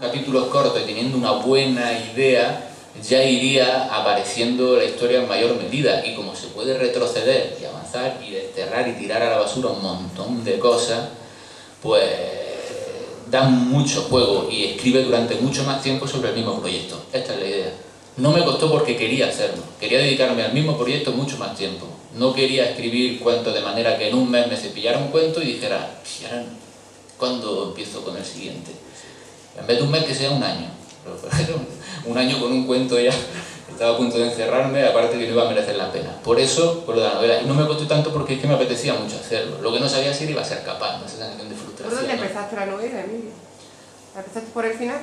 capítulos cortos y teniendo una buena idea, ya iría apareciendo la historia en mayor medida. Y como se puede retroceder y avanzar y desterrar y tirar a la basura un montón de cosas, pues da mucho juego y escribe durante mucho más tiempo sobre el mismo proyecto. Esta es la idea. No me costó porque quería hacerlo. Quería dedicarme al mismo proyecto mucho más tiempo. No quería escribir cuentos de manera que en un mes me cepillara un cuento y dijera, ¿cuándo empiezo con el siguiente? En vez de un mes, que sea un año. Un año con un cuento ya estaba a punto de encerrarme, aparte que no iba a merecer la pena. Por eso, por lo de la novela. Y no me costó tanto porque es que me apetecía mucho hacerlo. Lo que no sabía si iba a ser capaz, ¿no? Esa sensación de frustración. ¿Por dónde empezaste la novela, Emilio? ¿La empezaste por el final?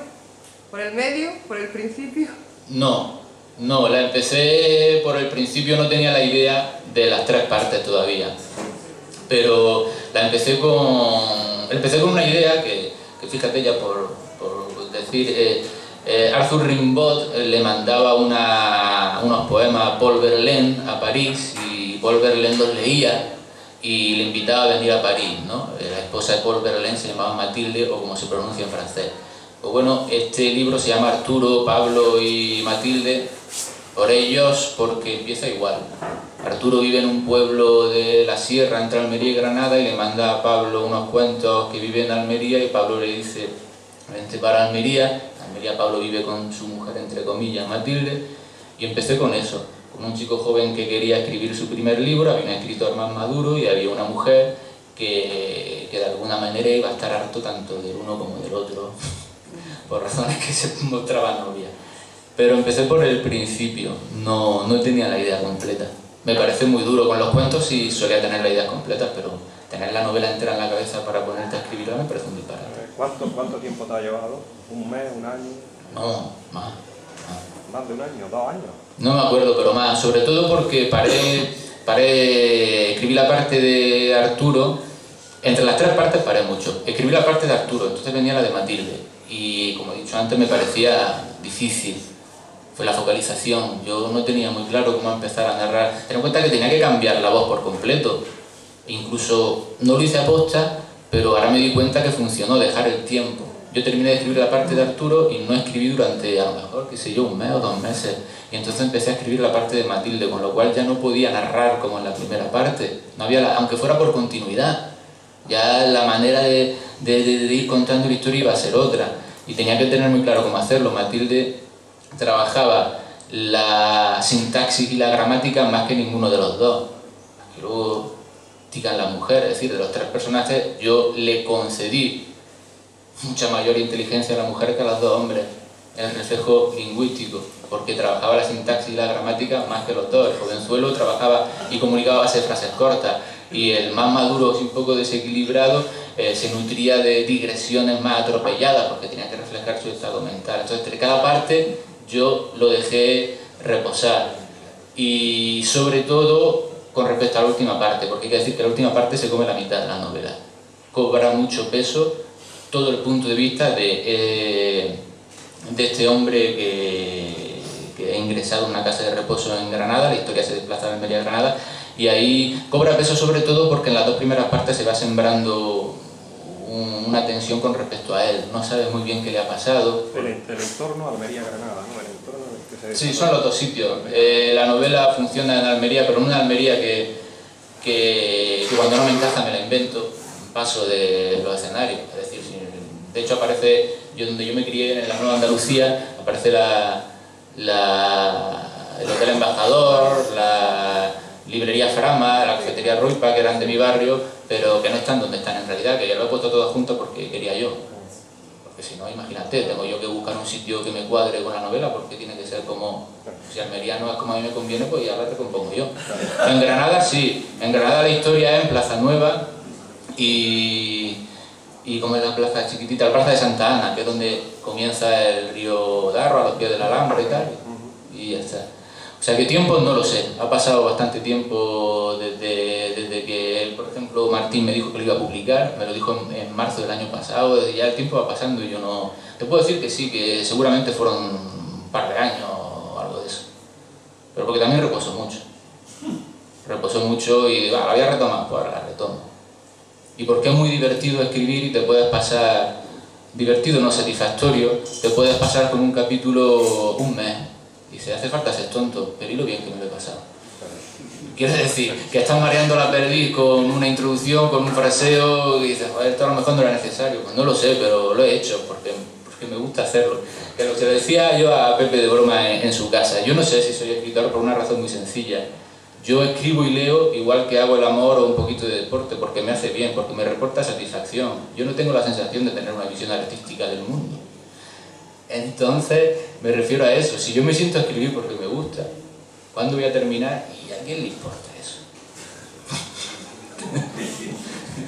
¿Por el medio? ¿Por el principio? No, la empecé por el principio, no tenía la idea de las 3 partes todavía. Pero la empecé con una idea que fíjate ya por decir, Arthur Rimbaud le mandaba unos poemas a Paul Verlaine a París y Paul Verlaine los leía y le invitaba a venir a París, ¿no? La esposa de Paul Verlaine se llamaba Mathilde, o como se pronuncia en francés. Pues bueno, este libro se llama Arturo, Pablo y Matilde, por ellos porque empieza igual. Arturo vive en un pueblo de la sierra entre Almería y Granada y le manda a Pablo unos cuentos que vive en Almería y Pablo le dice, vente para Almería. En Almería Pablo vive con su mujer, entre comillas, Matilde, y empecé con eso, con un chico joven que quería escribir su primer libro, había un escritor más maduro y había una mujer que de alguna manera iba a estar harto tanto del uno como del otro, por razones que se mostraban obvias. Pero empecé por el principio, no tenía la idea completa. Me parece muy duro. Con los cuentos sí solía tener las ideas completas, pero tener la novela entera en la cabeza para ponerte a escribirla me parece un disparate. ¿Cuánto tiempo te ha llevado? ¿Un mes, un año? No, más. ¿Más de un año? ¿2 años? No me acuerdo, pero más. Sobre todo porque escribí la parte de Arturo. Entre las 3 partes paré mucho. Escribí la parte de Arturo, entonces venía la de Matilde. Y como he dicho antes, me parecía difícil. Fue la focalización. Yo no tenía muy claro cómo empezar a narrar. Ten en cuenta que tenía que cambiar la voz por completo. Incluso no lo hice a posta, pero ahora me di cuenta que funcionó dejar el tiempo. Yo terminé de escribir la parte de Arturo y no escribí durante, a lo mejor, qué sé yo, un mes o 2 meses. Y entonces empecé a escribir la parte de Matilde, con lo cual ya no podía narrar como en la primera parte. No había aunque fuera por continuidad. Ya la manera de ir contando la historia iba a ser otra. Y tenía que tener muy claro cómo hacerlo. Matilde trabajaba la sintaxis y la gramática más que ninguno de los dos. Y luego digan la mujer, es decir, de los 3 personajes, yo le concedí mucha mayor inteligencia a la mujer que a los 2 hombres, el reflejo lingüístico, porque trabajaba la sintaxis y la gramática más que los 2. El jovenzuelo trabajaba y comunicaba a base de frases cortas, y el más maduro, un poco desequilibrado, se nutría de digresiones más atropelladas, porque tenía que reflejar su estado mental. Entonces, entre cada parte yo lo dejé reposar, y sobre todo con respecto a la última parte, porque hay que decir que la última parte se come la mitad de la novela. Cobra mucho peso todo el punto de vista de este hombre que ha ingresado a una casa de reposo en Granada. La historia se desplaza de Almería a Granada, y ahí cobra peso sobre todo porque en las 2 primeras partes se va sembrando una tensión con respecto a él. No sabe muy bien qué le ha pasado. El entorno Almería-Granada, ¿no? El entorno en el que se... Sí, son los 2 sitios. La novela funciona en Almería, pero en una Almería que cuando no me encaja me la invento, paso de los escenarios. Es decir, de hecho aparece, donde yo me crié, en la Nueva Andalucía, aparece el Hotel Embajador, la librería Frama, la cafetería Ruipa, que eran de mi barrio, pero que no están donde están en realidad, que ya lo he puesto todo junto porque quería yo. Porque si no, imagínate, tengo yo que buscar un sitio que me cuadre con la novela, porque tiene que ser como, si Almería no es como a mí me conviene, pues ya la recompongo yo. En Granada sí, en Granada la historia es en Plaza Nueva y como es la plaza chiquitita, la plaza de Santa Ana, que es donde comienza el río Darro, a los pies de la Alhambra y tal, y ya está. O sea que tiempo no lo sé, ha pasado bastante tiempo desde que, por ejemplo, Martín me dijo que lo iba a publicar, me lo dijo en marzo del año pasado, desde ya el tiempo va pasando y yo no... Te puedo decir que sí, que seguramente fueron un par de años o algo de eso, pero porque también reposó mucho y la había retomado, pues ahora la retomo. Y porque es muy divertido escribir y te puedes pasar divertido, no satisfactorio, te puedes pasar con un capítulo un mes. Y dices, hace falta ser tonto, pero ¿y lo bien que me lo he pasado? Quiere decir, que estás mareando la perdiz con una introducción, con un fraseo, y dices, joder, esto a lo mejor no era necesario. Pues no lo sé, pero lo he hecho, porque me gusta hacerlo. Que lo que decía yo a Pepe de broma en su casa, yo no sé si soy escritor por una razón muy sencilla. Yo escribo y leo igual que hago el amor o un poquito de deporte, porque me hace bien, porque me reporta satisfacción. Yo no tengo la sensación de tener una visión artística del mundo. Entonces, me refiero a eso. Si yo me siento a escribir porque me gusta, ¿cuándo voy a terminar? ¿Y a quién le importa eso?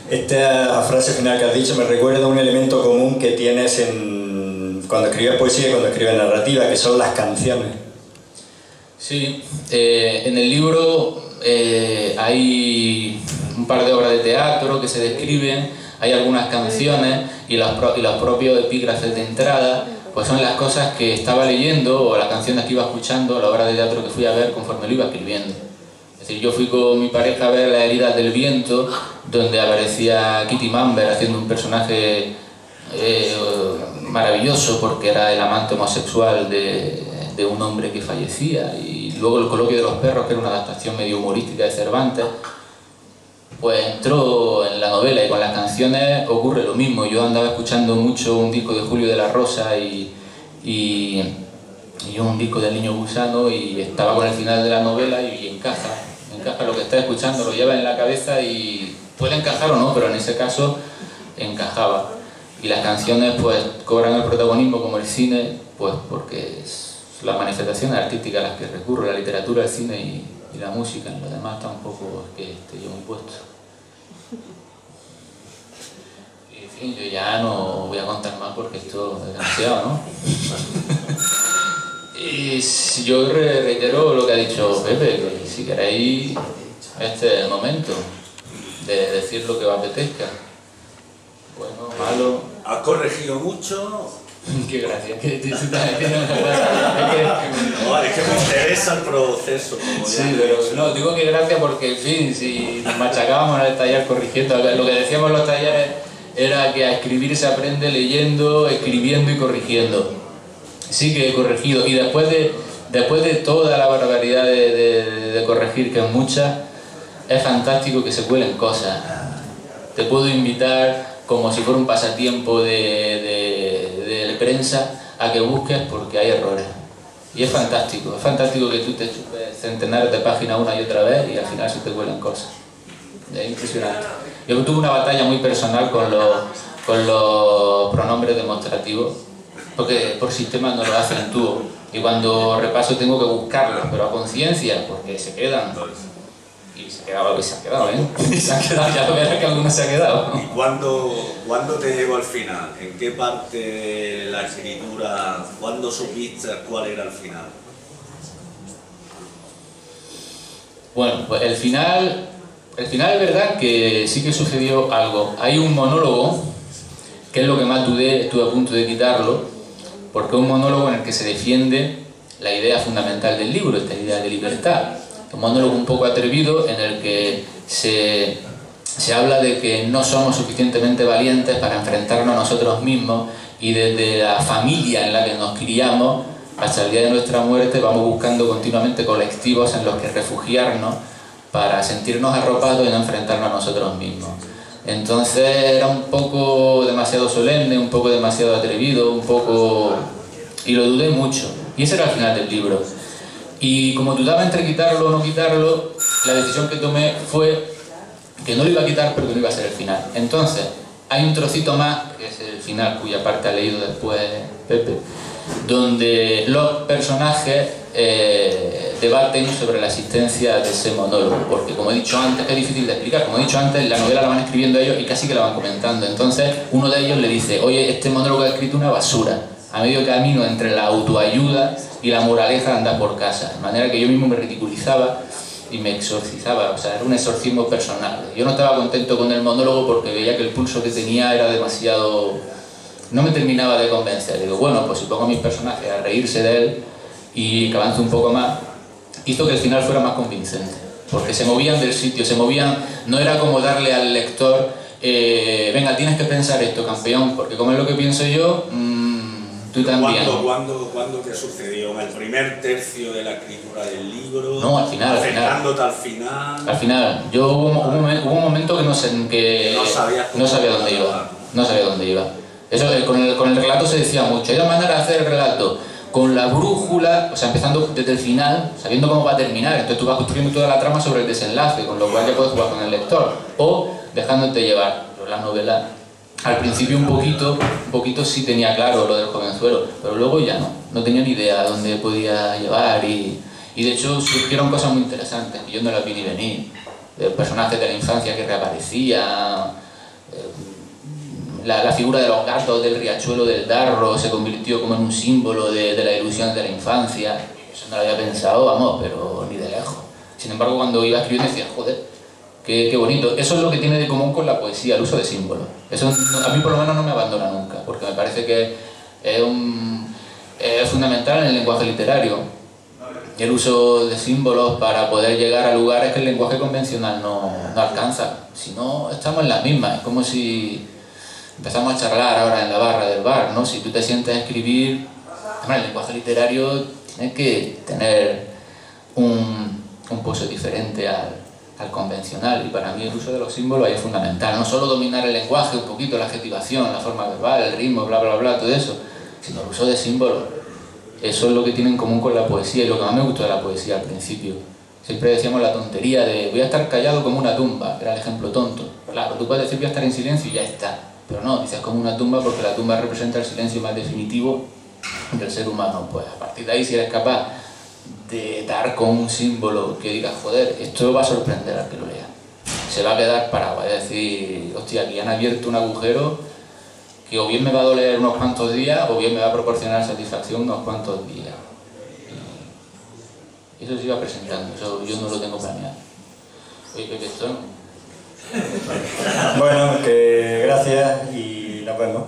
Esta frase final que has dicho me recuerda a un elemento común que tienes cuando escribes poesía y cuando escribes narrativa, que son las canciones. Sí, en el libro hay un par de obras de teatro que se describen, hay algunas canciones y los propios epígrafes de entrada, pues son las cosas que estaba leyendo o las canciones que iba escuchando, la obra de teatro que fui a ver conforme lo iba escribiendo. Es decir, yo fui con mi pareja a ver Las heridas del viento, donde aparecía Kitty Mamber haciendo un personaje maravilloso porque era el amante homosexual de un hombre que fallecía, y luego El coloquio de los perros, que era una adaptación medio humorística de Cervantes, pues entró en la novela. Y con las canciones ocurre lo mismo. Yo andaba escuchando mucho un disco de Julio de la Rosa y un disco del Niño Gusano, y estaba con el final de la novela y encaja lo que está escuchando, lo lleva en la cabeza y puede encajar o no, pero en ese caso encajaba. Y las canciones pues cobran el protagonismo como el cine, pues porque es las manifestaciones artísticas a las que recurro, la literatura, el cine y la música. En lo demás tampoco es que esté yo muy puesto. Y en fin, yo ya no voy a contar más porque esto es demasiado, ¿no? Y yo reitero lo que ha dicho Pepe, que si queréis, este es el momento de decir lo que os apetezca. Bueno, malo. ¿Has corregido mucho? Qué gracia. No, es que me interesa el proceso. Sí, pero no, digo que gracias porque, en fin, si nos machacábamos en el taller corrigiendo, lo que decíamos en los talleres era que a escribir se aprende leyendo, escribiendo y corrigiendo. Sí que he corregido, y después de toda la barbaridad de corregir, que es mucha, es fantástico que se cuelen cosas. Te puedo invitar, como si fuera un pasatiempo de prensa, a que busques porque hay errores. Y es fantástico que tú te chupes centenares de páginas una y otra vez y al final se te cuelan cosas. Es impresionante. Yo tuve una batalla muy personal con los pronombres demostrativos, porque por sistema no lo acentúo. Y cuando repaso tengo que buscarlos, pero a conciencia, porque se quedan. Y se quedaba lo que se ha quedado, ¿eh? Y se ha quedado, ya lo verás que alguno se ha quedado. ¿Y cuándo te llegó al final? ¿En qué parte de la escritura? ¿Cuándo supiste cuál era el final? Bueno, pues el final es verdad que sí que sucedió algo. Hay un monólogo, que es lo que más dudé, estuve a punto de quitarlo, porque es un monólogo en el que se defiende la idea fundamental del libro, esta idea de libertad. Un monólogo un poco atrevido en el que se habla de que no somos suficientemente valientes para enfrentarnos a nosotros mismos, y desde la familia en la que nos criamos hasta el día de nuestra muerte vamos buscando continuamente colectivos en los que refugiarnos para sentirnos arropados y no enfrentarnos a nosotros mismos. Entonces era un poco demasiado solemne, un poco demasiado atrevido, y lo dudé mucho. Y ese era el final del libro. Y como dudaba entre quitarlo o no quitarlo, la decisión que tomé fue que no lo iba a quitar, pero que no iba a ser el final. Entonces, hay un trocito más, que es el final, cuya parte ha leído después Pepe, donde los personajes debaten sobre la existencia de ese monólogo, porque como he dicho antes, es difícil de explicar. Como he dicho antes, la novela la van escribiendo ellos y casi que la van comentando. Entonces, uno de ellos le dice, oye, este monólogo ha escrito una basura, a medio camino entre la autoayuda y la moraleja de andar por casa, de manera que yo mismo me ridiculizaba y me exorcizaba, o sea, era un exorcismo personal. Yo no estaba contento con el monólogo porque veía que el pulso que tenía era demasiado... no me terminaba de convencer. Digo, bueno, pues si pongo a mis personajes a reírse de él y que avance un poco más, hizo que el final fuera más convincente, porque se movían del sitio, no era como darle al lector venga, tienes que pensar esto, campeón, porque como es lo que pienso yo, tú también. ¿Cuándo te sucedió? ¿En el primer tercio de la escritura del libro? No, al final. ¿Acercándote al final? Al final. Yo hubo un momento que no sabía dónde iba. No sabía dónde iba. Eso, con el relato se decía mucho. Hay una manera de hacer el relato con la brújula, o sea, empezando desde el final, sabiendo cómo va a terminar. Entonces tú vas construyendo toda la trama sobre el desenlace, con lo cual ya puedes jugar con el lector. O dejándote llevar. Pero la novela, al principio un poquito sí tenía claro lo del jovenzuelo, pero luego ya no tenía ni idea dónde podía llevar y de hecho surgieron cosas muy interesantes que yo no las vi ni venir. Personajes de la infancia que reaparecían, la figura de los gatos del riachuelo del Darro se convirtió como en un símbolo de la ilusión de la infancia. Eso no lo había pensado, vamos, pero ni de lejos. Sin embargo, cuando iba escribiendo decía, joder, qué bonito. Eso es lo que tiene de común con la poesía, el uso de símbolos. Eso a mí por lo menos no me abandona nunca, porque me parece que es fundamental en el lenguaje literario. El uso de símbolos para poder llegar a lugares que el lenguaje convencional no alcanza. Si no, estamos en las mismas. Es como si empezamos a charlar ahora en la barra del bar, ¿no? Si tú te sientes a escribir, el lenguaje literario tiene que tener un pozo diferente al convencional, y para mí el uso de los símbolos ahí es fundamental. No solo dominar el lenguaje, un poquito la adjetivación, la forma verbal, el ritmo, bla bla bla, todo eso, sino el uso de símbolos. Eso es lo que tiene en común con la poesía y lo que más me gustó de la poesía al principio. Siempre decíamos la tontería de voy a estar callado como una tumba, era el ejemplo tonto. Claro, tú puedes decir voy a estar en silencio y ya está, pero no, dices como una tumba porque la tumba representa el silencio más definitivo del ser humano. Pues a partir de ahí, si eres capaz de dar con un símbolo que digas, joder, esto va a sorprender al que lo lea, se va a quedar parado, va a decir, hostia, aquí han abierto un agujero que o bien me va a doler unos cuantos días o bien me va a proporcionar satisfacción unos cuantos días. Y eso se iba presentando, eso yo no lo tengo planeado. Oye, Pepe, esto no. Bueno, que gracias y nos vemos.